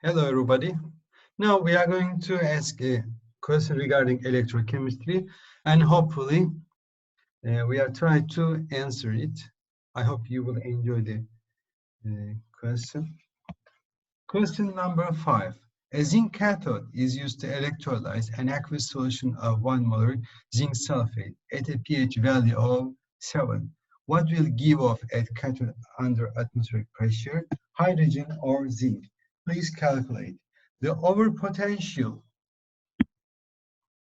Hello, everybody. Now we are going to ask a question regarding electrochemistry, and hopefully we are trying to answer it. I hope you will enjoy the question. Question number 5. A zinc cathode is used to electrolyze an aqueous solution of 1 molar zinc sulfate at a pH value of 7. What will give off at cathode under atmospheric pressure, hydrogen or zinc? Please calculate. The overpotential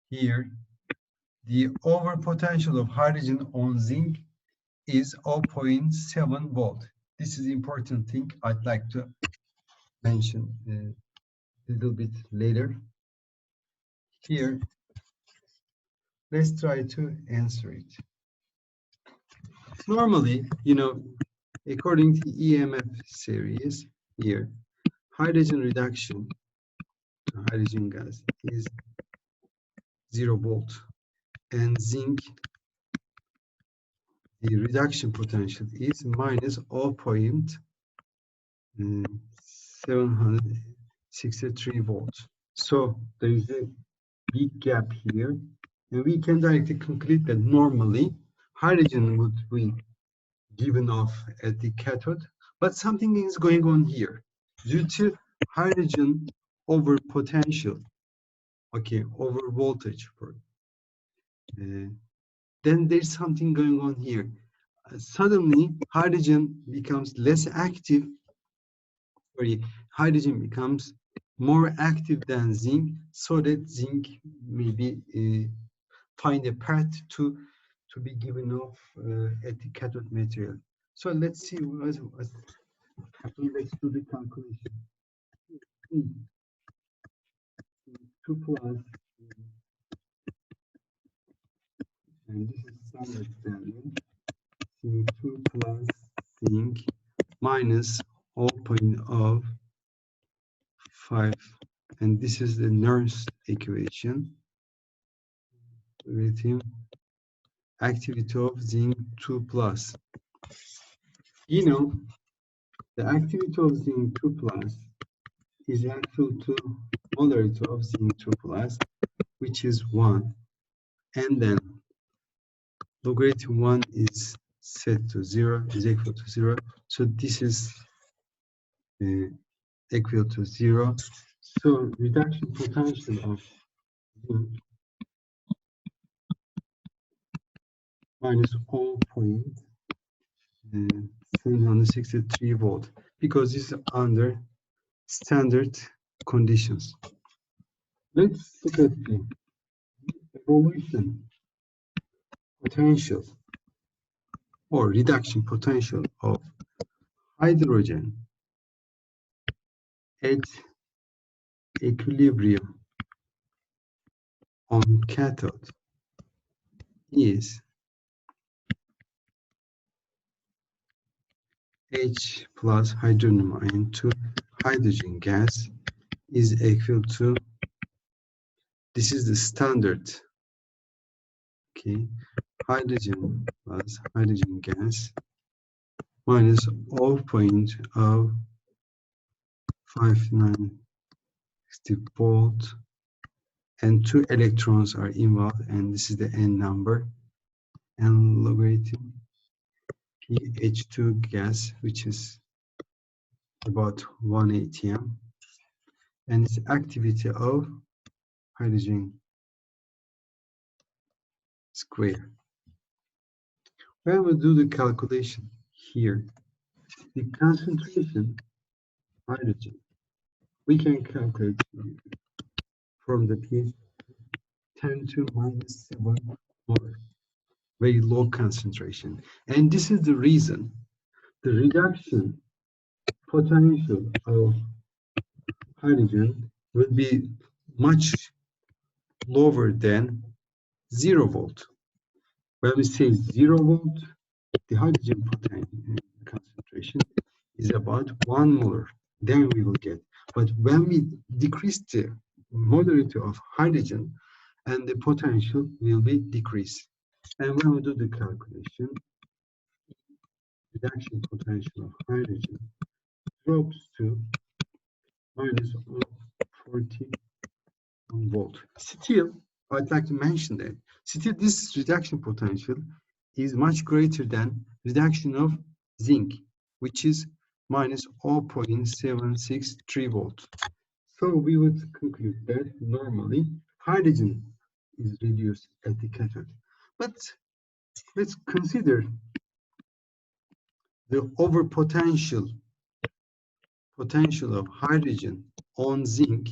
here, the overpotential of hydrogen on zinc is 0.7 volt. This is important thing I'd like to mention a little bit later. Here, let's try to answer it. Normally, according to EMF series here, hydrogen reduction to hydrogen gas is 0 volt, and zinc, the reduction potential is minus 0.763 volts. So there is a big gap here, and we can directly conclude that normally hydrogen would be given off at the cathode, but something is going on here due to hydrogen over potential, over voltage. Then there's something going on here. Suddenly hydrogen becomes less active. Hydrogen becomes more active than zinc, so that zinc maybe find a path to be given off at the cathode material. So let's see what's happening. Let's do the calculation. 2 plus, and this is standard value, zinc 2 plus zinc minus 0.5, and this is the Nernst equation. With activity of zinc 2 plus. The activity of zinc 2 plus is equal to molarity of zinc 2 plus, which is 1, and then logarithm 1 is set to 0, is equal to 0. So this is equal to 0. So reduction potential of zinc minus 0.763 volt, because it's under standard conditions. Let's look at the evolution potential or reduction potential of hydrogen at equilibrium on cathode is H plus hydrogen ion to hydrogen gas is equal to, this is the standard, hydrogen plus hydrogen gas minus 0.5960 volt, and 2 electrons are involved, and this is the N number, and logarithm pH2 gas, which is about 1 atm, and its activity of hydrogen square. When we do the calculation here, the concentration of hydrogen, we can calculate from the pH 10 to minus 7 molar, very low concentration. And this is the reason the reduction potential of hydrogen will be much lower than 0 volt. When we say 0 volt, the hydrogen concentration is about 1 molar. Then we will get. But when we decrease the molarity of hydrogen, and the potential will be decreased. And when we do the calculation, reduction potential of hydrogen drops to minus 40 volt. Still, I'd like to mention that still this reduction potential is much greater than reduction of zinc, which is minus 0.763 volt. So we would conclude that normally hydrogen is reduced at the cathode. But let's consider the overpotential potential of hydrogen on zinc.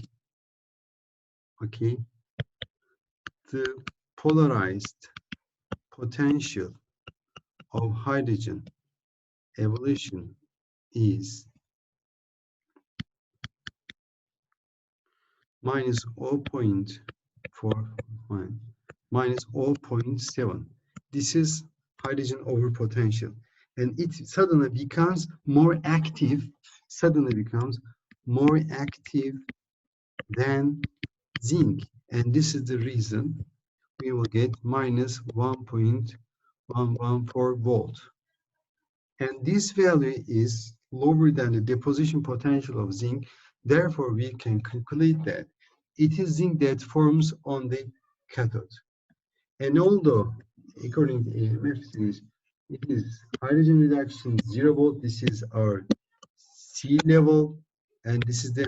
Okay, the polarized potential of hydrogen evolution is minus 0.41 minus 0.7. This is hydrogen overpotential, and it suddenly becomes more active than zinc, and this is the reason we will get minus 1.114 volt. And this value is lower than the deposition potential of zinc. Therefore, we can calculate that it is zinc that forms on the cathode. And although, according to AMF series, it is hydrogen reduction 0 volt, this is our C level, and this is the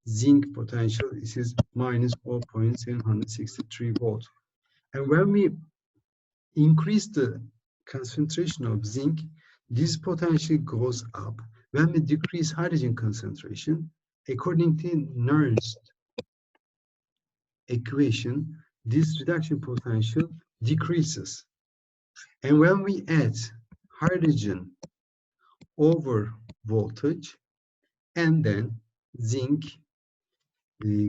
zinc potential, this is minus 0.763 volt. And when we increase the concentration of zinc, this potential goes up. When we decrease hydrogen concentration, according to Nernst equation, this reduction potential decreases. And when we add hydrogen over voltage, and then zinc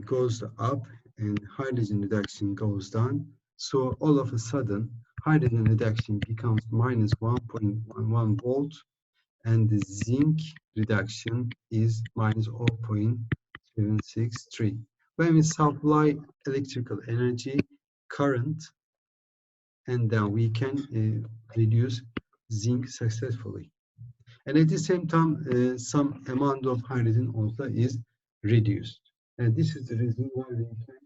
goes up and hydrogen reduction goes down, so all of a sudden hydrogen reduction becomes minus 1.11 volt, and the zinc reduction is minus 0.763. When we supply electrical energy, current, and then we can reduce zinc successfully. And at the same time, some amount of hydrogen also is reduced. And this is the reason why we can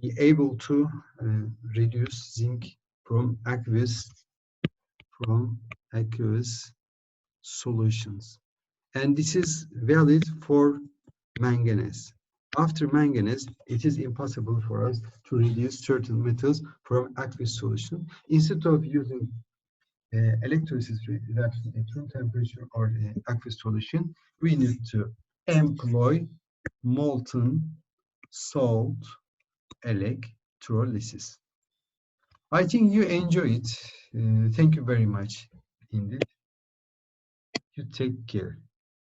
be able to reduce zinc from aqueous solutions. And this is valid for manganese. After manganese, it is impossible for us to reduce certain metals from aqueous solution. Instead of using electrolysis reduction at room temperature or aqueous solution, we need to employ molten salt electrolysis. I think you enjoy it. Thank you very much indeed. You take care.